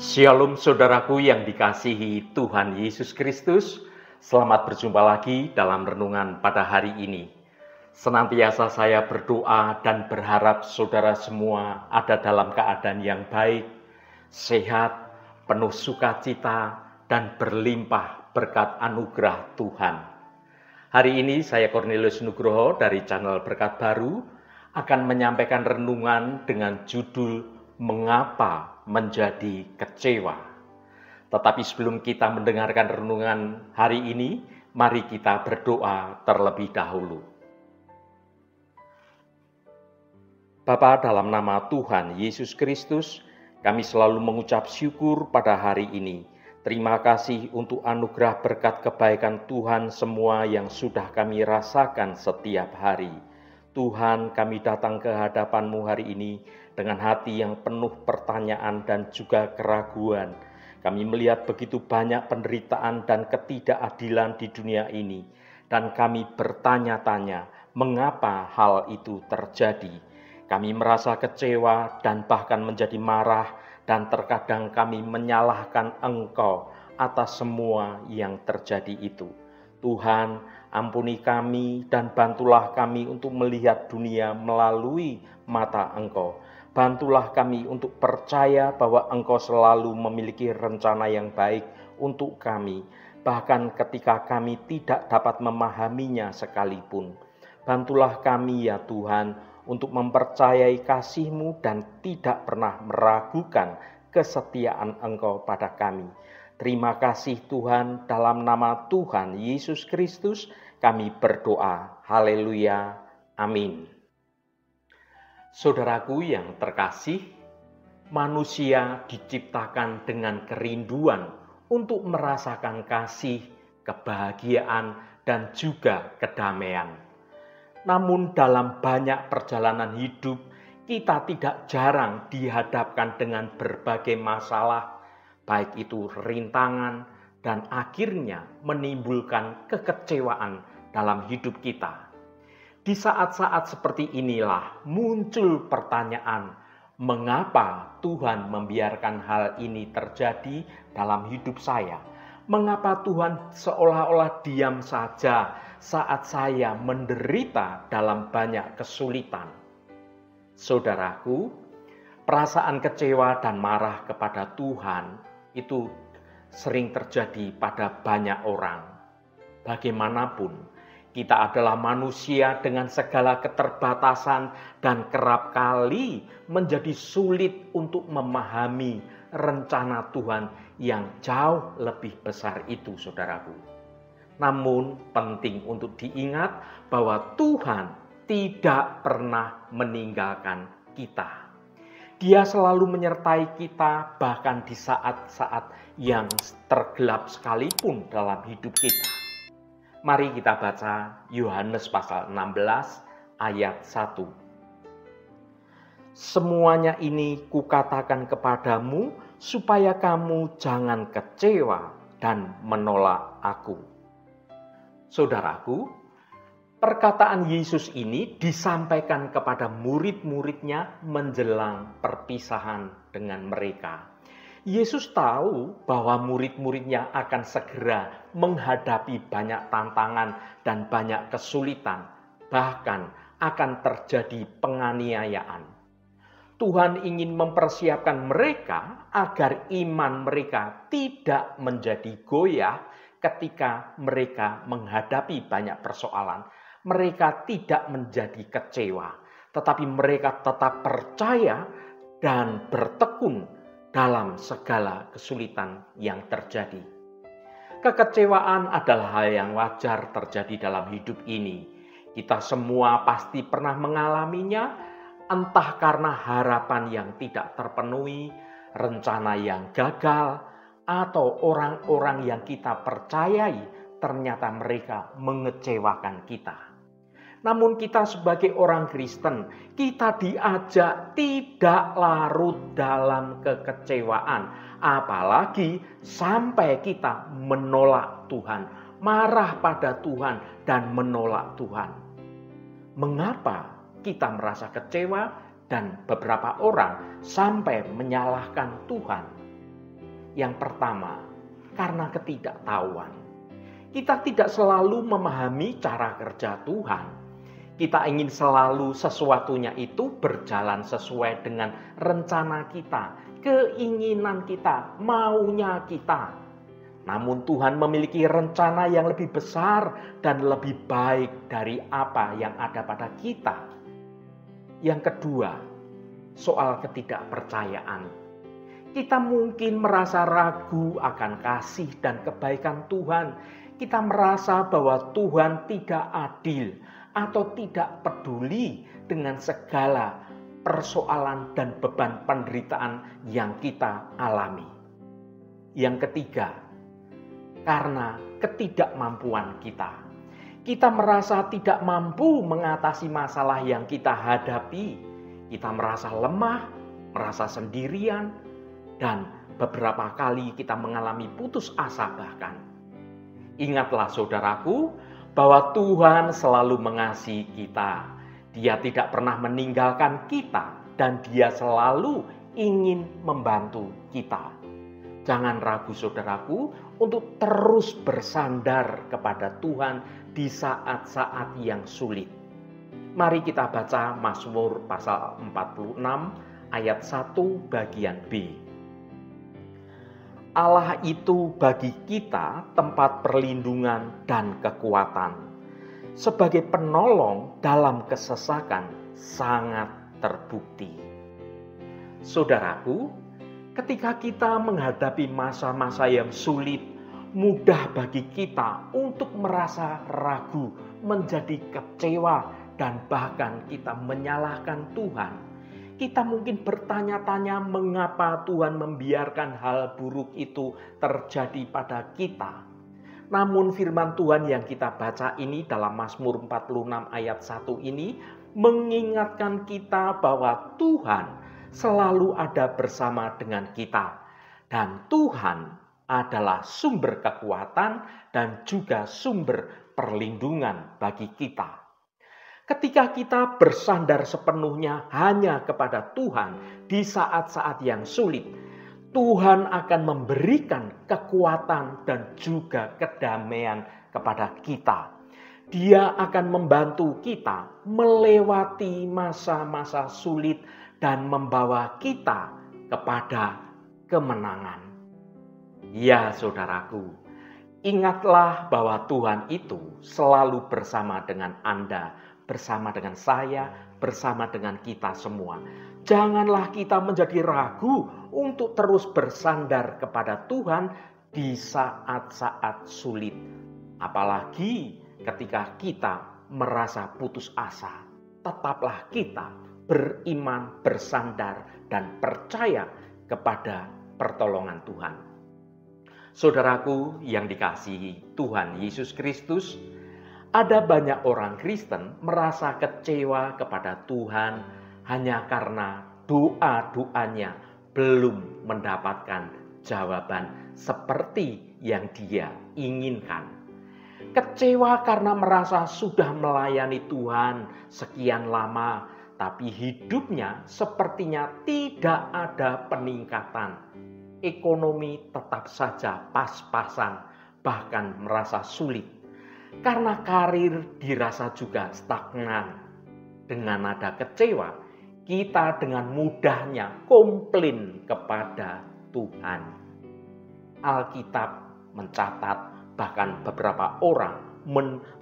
Shalom saudaraku yang dikasihi Tuhan Yesus Kristus. Selamat berjumpa lagi dalam renungan pada hari ini. Senantiasa saya berdoa dan berharap saudara semua ada dalam keadaan yang baik, sehat, penuh sukacita, dan berlimpah berkat anugerah Tuhan. Hari ini saya Cornelius Nugroho dari channel Berkat Baru akan menyampaikan renungan dengan judul Mengapa Menjadi Kecewa. Tetapi sebelum kita mendengarkan renungan hari ini, mari kita berdoa terlebih dahulu. Bapa, dalam nama Tuhan Yesus Kristus, kami selalu mengucap syukur pada hari ini. Terima kasih untuk anugerah berkat kebaikan Tuhan semua yang sudah kami rasakan setiap hari. Tuhan, kami datang ke hadapan-Mu hari ini dengan hati yang penuh pertanyaan dan juga keraguan. Kami melihat begitu banyak penderitaan dan ketidakadilan di dunia ini. Dan kami bertanya-tanya, mengapa hal itu terjadi? Kami merasa kecewa dan bahkan menjadi marah, dan terkadang kami menyalahkan Engkau atas semua yang terjadi itu. Tuhan, ampuni kami dan bantulah kami untuk melihat dunia melalui mata Engkau. Bantulah kami untuk percaya bahwa Engkau selalu memiliki rencana yang baik untuk kami, bahkan ketika kami tidak dapat memahaminya sekalipun. Bantulah kami ya Tuhan untuk mempercayai kasih-Mu dan tidak pernah meragukan kesetiaan Engkau pada kami. Terima kasih Tuhan, dalam nama Tuhan Yesus Kristus kami berdoa. Haleluya. Amin. Saudaraku yang terkasih, manusia diciptakan dengan kerinduan untuk merasakan kasih, kebahagiaan, dan juga kedamaian. Namun dalam banyak perjalanan hidup, kita tidak jarang dihadapkan dengan berbagai masalah, baik itu rintangan, dan akhirnya menimbulkan kekecewaan dalam hidup kita. Di saat-saat seperti inilah muncul pertanyaan, mengapa Tuhan membiarkan hal ini terjadi dalam hidup saya? Mengapa Tuhan seolah-olah diam saja saat saya menderita dalam banyak kesulitan? Saudaraku, perasaan kecewa dan marah kepada Tuhan itu sering terjadi pada banyak orang. Bagaimanapun, kita adalah manusia dengan segala keterbatasan dan kerap kali menjadi sulit untuk memahami rencana Tuhan yang jauh lebih besar itu, saudaraku. Namun penting untuk diingat bahwa Tuhan tidak pernah meninggalkan kita. Dia selalu menyertai kita bahkan di saat-saat yang tergelap sekalipun dalam hidup kita. Mari kita baca Yohanes pasal 16 ayat 1. Semuanya ini kukatakan kepadamu supaya kamu jangan kecewa dan menolak aku. Saudaraku, perkataan Yesus ini disampaikan kepada murid-muridnya menjelang perpisahan dengan mereka. Yesus tahu bahwa murid-muridnya akan segera menghadapi banyak tantangan dan banyak kesulitan, bahkan akan terjadi penganiayaan. Tuhan ingin mempersiapkan mereka agar iman mereka tidak menjadi goyah ketika mereka menghadapi banyak persoalan. Mereka tidak menjadi kecewa, tetapi mereka tetap percaya dan bertekun dalam segala kesulitan yang terjadi. Kekecewaan adalah hal yang wajar terjadi dalam hidup ini. Kita semua pasti pernah mengalaminya, entah karena harapan yang tidak terpenuhi, rencana yang gagal, atau orang-orang yang kita percayai ternyata mereka mengecewakan kita. Namun kita sebagai orang Kristen, kita diajak tidak larut dalam kekecewaan. Apalagi sampai kita menolak Tuhan, marah pada Tuhan dan menolak Tuhan. Mengapa kita merasa kecewa dan beberapa orang sampai menyalahkan Tuhan? Yang pertama, karena ketidaktahuan. Kita tidak selalu memahami cara kerja Tuhan. Kita ingin selalu sesuatunya itu berjalan sesuai dengan rencana kita, keinginan kita, maunya kita. Namun Tuhan memiliki rencana yang lebih besar dan lebih baik dari apa yang ada pada kita. Yang kedua, soal ketidakpercayaan. Kita mungkin merasa ragu akan kasih dan kebaikan Tuhan. Kita merasa bahwa Tuhan tidak adil atau tidak peduli dengan segala persoalan dan beban penderitaan yang kita alami. Yang ketiga, karena ketidakmampuan kita. Kita merasa tidak mampu mengatasi masalah yang kita hadapi. Kita merasa lemah, merasa sendirian, dan beberapa kali kita mengalami putus asa bahkan. Ingatlah saudaraku, bahwa Tuhan selalu mengasihi kita. Dia tidak pernah meninggalkan kita dan Dia selalu ingin membantu kita. Jangan ragu saudaraku untuk terus bersandar kepada Tuhan di saat-saat yang sulit. Mari kita baca Mazmur pasal 46 ayat 1 bagian B. Allah itu bagi kita tempat perlindungan dan kekuatan. Sebagai penolong dalam kesesakan sangat terbukti. Saudaraku, ketika kita menghadapi masa-masa yang sulit, mudah bagi kita untuk merasa ragu, menjadi kecewa, dan bahkan kita menyalahkan Tuhan. Kita mungkin bertanya-tanya mengapa Tuhan membiarkan hal buruk itu terjadi pada kita. Namun firman Tuhan yang kita baca ini dalam Mazmur 46 ayat 1 ini mengingatkan kita bahwa Tuhan selalu ada bersama dengan kita. Dan Tuhan adalah sumber kekuatan dan juga sumber perlindungan bagi kita. Ketika kita bersandar sepenuhnya hanya kepada Tuhan di saat-saat yang sulit, Tuhan akan memberikan kekuatan dan juga kedamaian kepada kita. Dia akan membantu kita melewati masa-masa sulit dan membawa kita kepada kemenangan. Ya saudaraku, ingatlah bahwa Tuhan itu selalu bersama dengan Anda, bersama dengan saya, bersama dengan kita semua. Janganlah kita menjadi ragu untuk terus bersandar kepada Tuhan di saat-saat sulit. Apalagi ketika kita merasa putus asa. Tetaplah kita beriman, bersandar, dan percaya kepada pertolongan Tuhan. Saudaraku yang dikasihi Tuhan Yesus Kristus, ada banyak orang Kristen merasa kecewa kepada Tuhan hanya karena doa-doanya belum mendapatkan jawaban seperti yang dia inginkan. Kecewa karena merasa sudah melayani Tuhan sekian lama, tapi hidupnya sepertinya tidak ada peningkatan. Ekonomi tetap saja pas-pasan, bahkan merasa sulit. Karena karir dirasa juga stagnan. Dengan nada kecewa, kita dengan mudahnya komplain kepada Tuhan. Alkitab mencatat, bahkan beberapa orang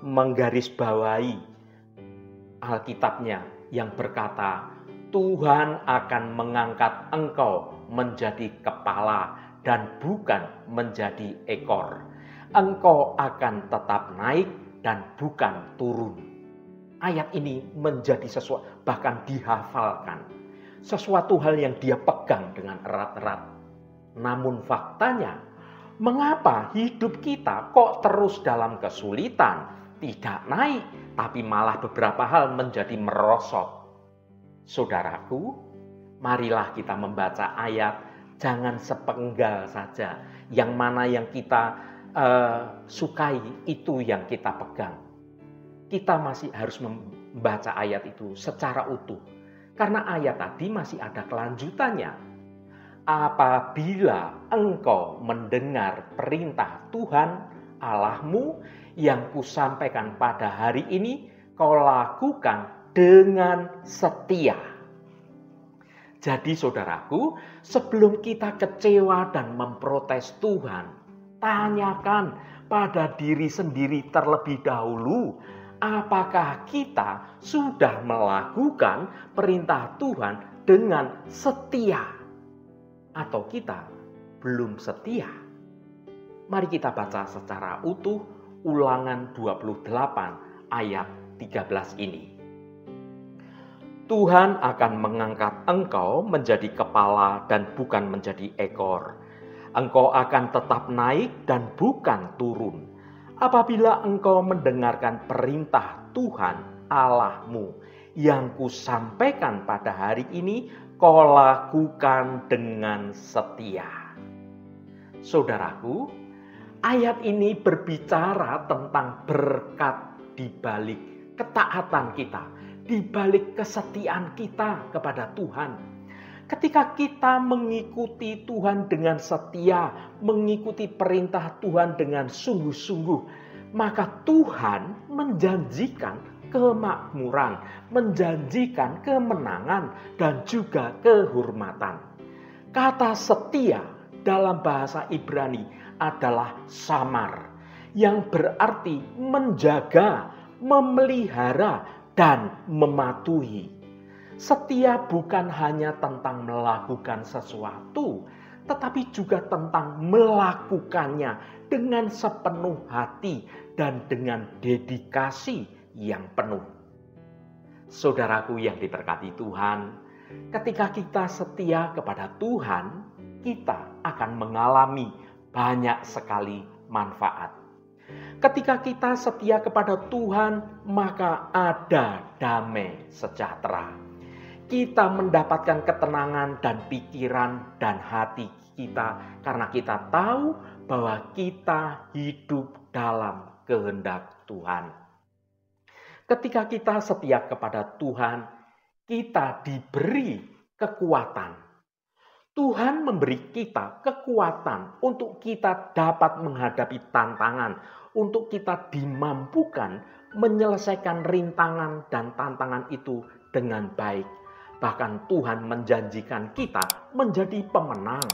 menggarisbawahi Alkitabnya yang berkata, Tuhan akan mengangkat engkau menjadi kepala dan bukan menjadi ekor. Engkau akan tetap naik dan bukan turun. Ayat ini menjadi sesuatu, bahkan dihafalkan. Sesuatu hal yang dia pegang dengan erat-erat. Namun faktanya, mengapa hidup kita kok terus dalam kesulitan? Tidak naik, tapi malah beberapa hal menjadi merosot. Saudaraku, marilah kita membaca ayat, jangan sepenggal saja. Yang mana yang kita sukai itu yang kita pegang. Kita masih harus membaca ayat itu secara utuh. Karena ayat tadi masih ada kelanjutannya. apabila engkau mendengar perintah Tuhan Allahmu yang kusampaikan pada hari ini, kau lakukan dengan setia. Jadi saudaraku, sebelum kita kecewa dan memprotes Tuhan, tanyakan pada diri sendiri terlebih dahulu, apakah kita sudah melakukan perintah Tuhan dengan setia? Atau kita belum setia? Mari kita baca secara utuh Ulangan 28 ayat 13 ini. Tuhan akan mengangkat engkau menjadi kepala dan bukan menjadi ekor. Engkau akan tetap naik dan bukan turun. Apabila engkau mendengarkan perintah Tuhan Allahmu yang kusampaikan pada hari ini, kau lakukan dengan setia. Saudaraku, ayat ini berbicara tentang berkat di balik ketaatan kita, di balik kesetiaan kita kepada Tuhan. Ketika kita mengikuti Tuhan dengan setia, mengikuti perintah Tuhan dengan sungguh-sungguh, maka Tuhan menjanjikan kemakmuran, menjanjikan kemenangan, dan juga kehormatan. Kata setia dalam bahasa Ibrani adalah samar, yang berarti menjaga, memelihara, dan mematuhi. Setia bukan hanya tentang melakukan sesuatu, tetapi juga tentang melakukannya dengan sepenuh hati dan dengan dedikasi yang penuh. Saudaraku yang diberkati Tuhan, ketika kita setia kepada Tuhan, kita akan mengalami banyak sekali manfaat. Ketika kita setia kepada Tuhan, maka ada damai sejahtera. Kita mendapatkan ketenangan dan pikiran dan hati kita karena kita tahu bahwa kita hidup dalam kehendak Tuhan. Ketika kita setia kepada Tuhan, kita diberi kekuatan. Tuhan memberi kita kekuatan untuk kita dapat menghadapi tantangan, untuk kita dimampukan menyelesaikan rintangan dan tantangan itu dengan baik. Bahkan Tuhan menjanjikan kita menjadi pemenang.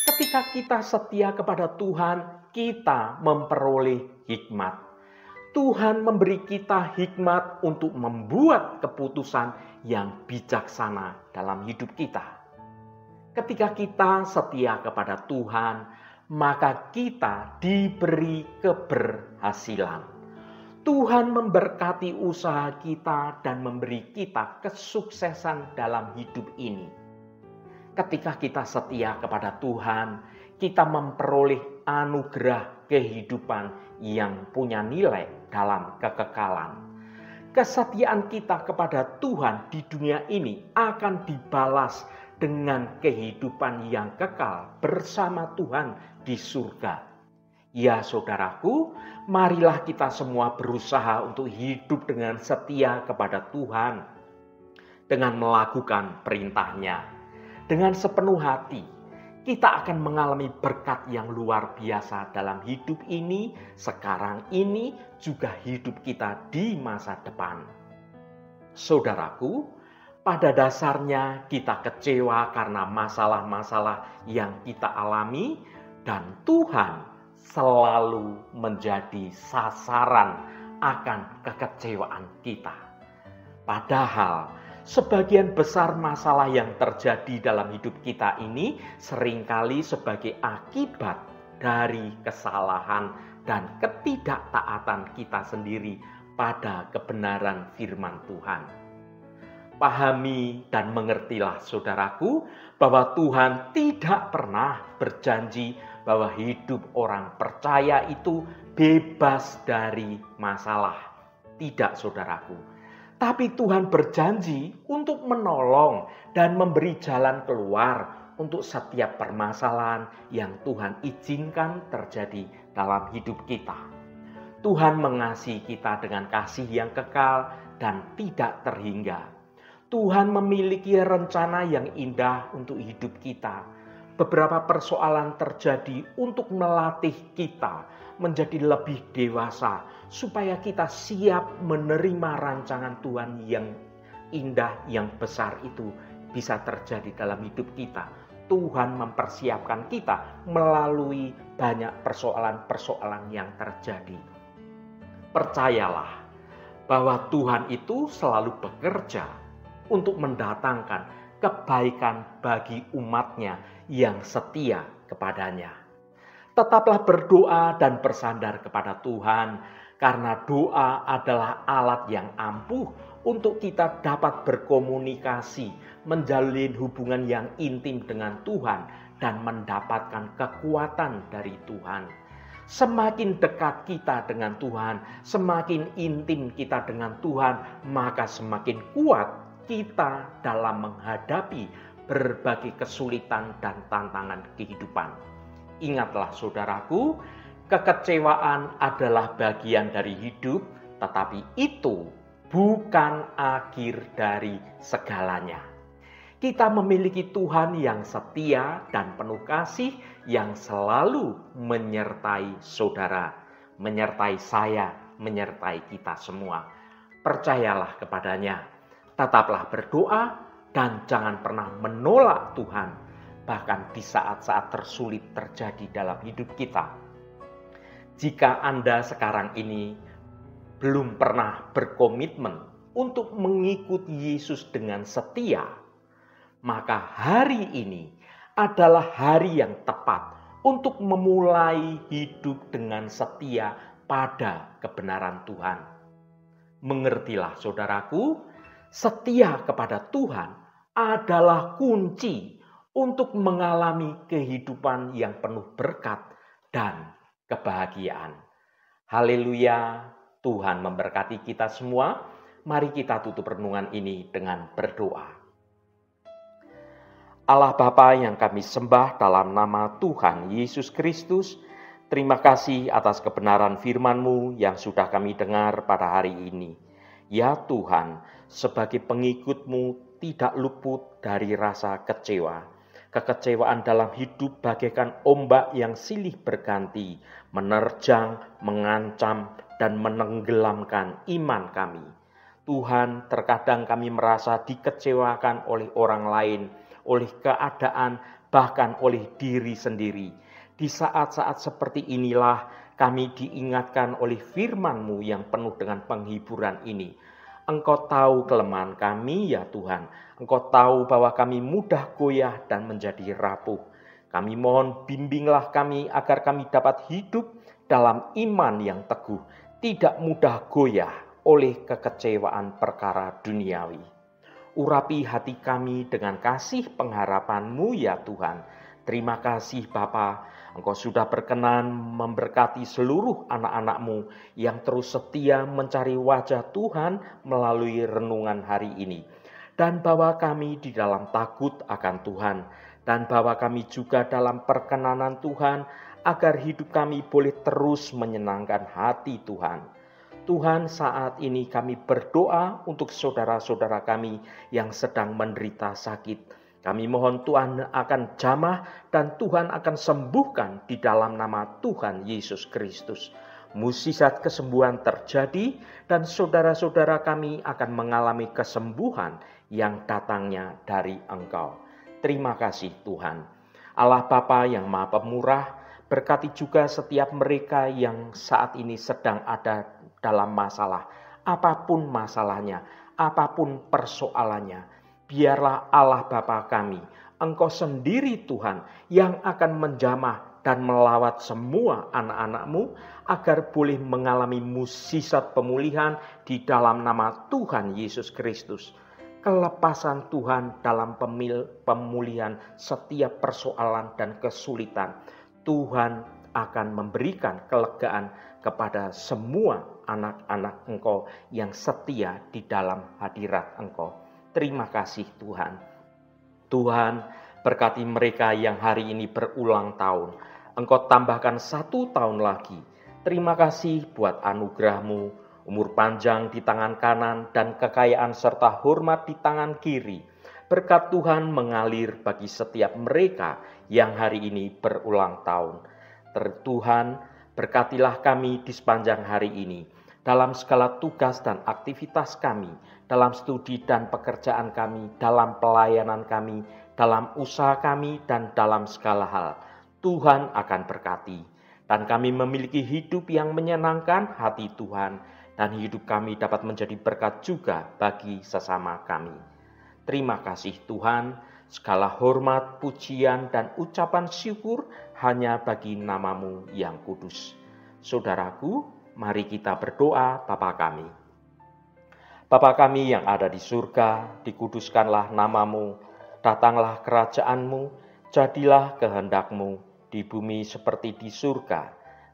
Ketika kita setia kepada Tuhan, kita memperoleh hikmat. Tuhan memberi kita hikmat untuk membuat keputusan yang bijaksana dalam hidup kita. Ketika kita setia kepada Tuhan, maka kita diberi keberhasilan. Tuhan memberkati usaha kita dan memberi kita kesuksesan dalam hidup ini. Ketika kita setia kepada Tuhan, kita memperoleh anugerah kehidupan yang punya nilai dalam kekekalan. Kesetiaan kita kepada Tuhan di dunia ini akan dibalas dengan kehidupan yang kekal bersama Tuhan di surga. Ya saudaraku, marilah kita semua berusaha untuk hidup dengan setia kepada Tuhan. Dengan melakukan perintahnya. Dengan sepenuh hati, kita akan mengalami berkat yang luar biasa dalam hidup ini, sekarang ini, juga hidup kita di masa depan. Saudaraku, pada dasarnya kita kecewa karena masalah-masalah yang kita alami dan Tuhan selalu menjadi sasaran akan kekecewaan kita. Padahal sebagian besar masalah yang terjadi dalam hidup kita ini seringkali sebagai akibat dari kesalahan dan ketidaktaatan kita sendiri pada kebenaran firman Tuhan. Pahami dan mengertilah saudaraku bahwa Tuhan tidak pernah berjanji bahwa hidup orang percaya itu bebas dari masalah. Tidak saudaraku. Tapi Tuhan berjanji untuk menolong dan memberi jalan keluar untuk setiap permasalahan yang Tuhan izinkan terjadi dalam hidup kita. Tuhan mengasihi kita dengan kasih yang kekal dan tidak terhingga. Tuhan memiliki rencana yang indah untuk hidup kita. Beberapa persoalan terjadi untuk melatih kita menjadi lebih dewasa, supaya kita siap menerima rancangan Tuhan yang indah, yang besar itu bisa terjadi dalam hidup kita. Tuhan mempersiapkan kita melalui banyak persoalan-persoalan yang terjadi. Percayalah bahwa Tuhan itu selalu bekerja untuk mendatangkan kebaikan bagi umatnya yang setia kepadanya. Tetaplah berdoa dan bersandar kepada Tuhan, karena doa adalah alat yang ampuh untuk kita dapat berkomunikasi, menjalin hubungan yang intim dengan Tuhan, dan mendapatkan kekuatan dari Tuhan. Semakin dekat kita dengan Tuhan, semakin intim kita dengan Tuhan, maka semakin kuat kita dalam menghadapi berbagai kesulitan dan tantangan kehidupan. Ingatlah saudaraku, kekecewaan adalah bagian dari hidup, tetapi itu bukan akhir dari segalanya. Kita memiliki Tuhan yang setia dan penuh kasih, yang selalu menyertai saudara, menyertai saya, menyertai kita semua. Percayalah kepadanya, tetaplah berdoa, dan jangan pernah menolak Tuhan, bahkan di saat-saat tersulit terjadi dalam hidup kita. Jika Anda sekarang ini belum pernah berkomitmen untuk mengikuti Yesus dengan setia, maka hari ini adalah hari yang tepat untuk memulai hidup dengan setia pada kebenaran Tuhan. Mengertilah saudaraku, setia kepada Tuhan adalah kunci untuk mengalami kehidupan yang penuh berkat dan kebahagiaan. Haleluya, Tuhan memberkati kita semua. Mari kita tutup renungan ini dengan berdoa. Allah Bapa yang kami sembah dalam nama Tuhan Yesus Kristus, terima kasih atas kebenaran firman-Mu yang sudah kami dengar pada hari ini. Ya Tuhan, sebagai pengikut-Mu tidak luput dari rasa kecewa. Kekecewaan dalam hidup bagaikan ombak yang silih berganti, menerjang, mengancam, dan menenggelamkan iman kami. Tuhan, terkadang kami merasa dikecewakan oleh orang lain, oleh keadaan, bahkan oleh diri sendiri. Di saat-saat seperti inilah kami diingatkan oleh firman-Mu yang penuh dengan penghiburan ini. Engkau tahu kelemahan kami ya Tuhan. Engkau tahu bahwa kami mudah goyah dan menjadi rapuh. Kami mohon bimbinglah kami agar kami dapat hidup dalam iman yang teguh, tidak mudah goyah oleh kekecewaan perkara duniawi. Urapi hati kami dengan kasih pengharapan-Mu ya Tuhan. Terima kasih Bapa, Engkau sudah berkenan memberkati seluruh anak-anak-Mu yang terus setia mencari wajah Tuhan melalui renungan hari ini. Dan bawa kami di dalam takut akan Tuhan. Dan bawa kami juga dalam perkenanan Tuhan, agar hidup kami boleh terus menyenangkan hati Tuhan. Tuhan, saat ini kami berdoa untuk saudara-saudara kami yang sedang menderita sakit. Kami mohon Tuhan akan jamah dan Tuhan akan sembuhkan di dalam nama Tuhan Yesus Kristus. Mukjizat kesembuhan terjadi dan saudara-saudara kami akan mengalami kesembuhan yang datangnya dari Engkau. Terima kasih Tuhan. Allah Bapa yang Maha Pemurah, berkati juga setiap mereka yang saat ini sedang ada dalam masalah, apapun masalahnya, apapun persoalannya. Biarlah Allah Bapa kami, Engkau sendiri Tuhan yang akan menjamah dan melawat semua anak-anak-Mu agar boleh mengalami mukjizat pemulihan di dalam nama Tuhan Yesus Kristus. Kelepasan Tuhan dalam pemulihan setiap persoalan dan kesulitan. Tuhan akan memberikan kelegaan kepada semua anak-anak Engkau yang setia di dalam hadirat Engkau. Terima kasih Tuhan. Tuhan, berkati mereka yang hari ini berulang tahun. Engkau tambahkan 1 tahun lagi. Terima kasih buat anugerah-Mu umur panjang di tangan kanan, dan kekayaan serta hormat di tangan kiri. Berkat Tuhan mengalir bagi setiap mereka yang hari ini berulang tahun. Tuhan, berkatilah kami di sepanjang hari ini, dalam segala tugas dan aktivitas kami, dalam studi dan pekerjaan kami, dalam pelayanan kami, dalam usaha kami, dan dalam segala hal. Tuhan akan berkati, dan kami memiliki hidup yang menyenangkan hati Tuhan, dan hidup kami dapat menjadi berkat juga bagi sesama kami. Terima kasih Tuhan, segala hormat, pujian, dan ucapan syukur hanya bagi nama-Mu yang kudus. Saudaraku, mari kita berdoa Bapa kami. Bapa kami yang ada di surga, dikuduskanlah nama-Mu, datanglah kerajaan-Mu, jadilah kehendak-Mu di bumi seperti di surga.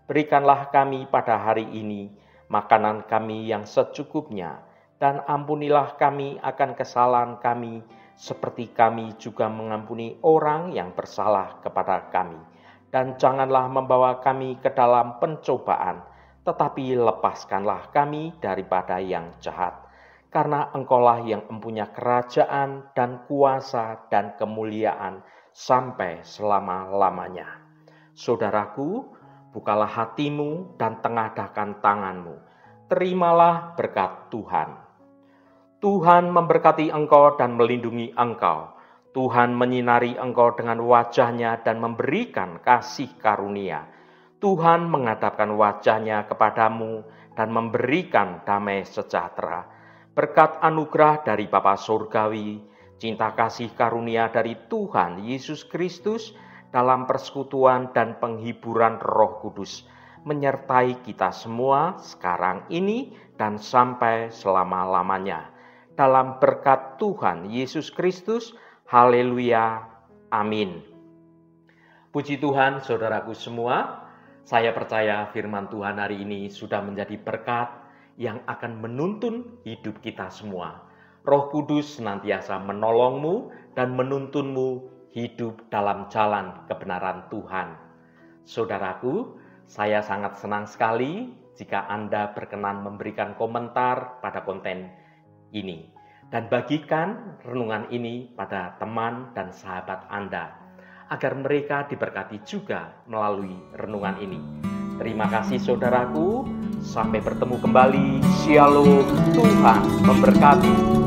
Berikanlah kami pada hari ini makanan kami yang secukupnya, dan ampunilah kami akan kesalahan kami, seperti kami juga mengampuni orang yang bersalah kepada kami. Dan janganlah membawa kami ke dalam pencobaan, tetapi lepaskanlah kami daripada yang jahat. Karena Engkaulah yang mempunyai kerajaan dan kuasa dan kemuliaan sampai selama-lamanya. Saudaraku, bukalah hatimu dan tengadahkan tanganmu. Terimalah berkat Tuhan. Tuhan memberkati engkau dan melindungi engkau. Tuhan menyinari engkau dengan wajah-Nya dan memberikan kasih karunia. Tuhan menghadapkan wajah-Nya kepadamu dan memberikan damai sejahtera. Berkat anugerah dari Bapa Surgawi, cinta kasih karunia dari Tuhan Yesus Kristus, dalam persekutuan dan penghiburan Roh Kudus, menyertai kita semua sekarang ini dan sampai selama-lamanya. Dalam berkat Tuhan Yesus Kristus, haleluya, amin. Puji Tuhan, saudaraku semua, saya percaya firman Tuhan hari ini sudah menjadi berkat yang akan menuntun hidup kita semua. Roh Kudus senantiasa menolongmu dan menuntunmu hidup dalam jalan kebenaran Tuhan. Saudaraku, saya sangat senang sekali jika Anda berkenan memberikan komentar pada konten ini, dan bagikan renungan ini pada teman dan sahabat Anda, agar mereka diberkati juga melalui renungan ini. Terima kasih saudaraku, sampai bertemu kembali. Shalom, Tuhan memberkati.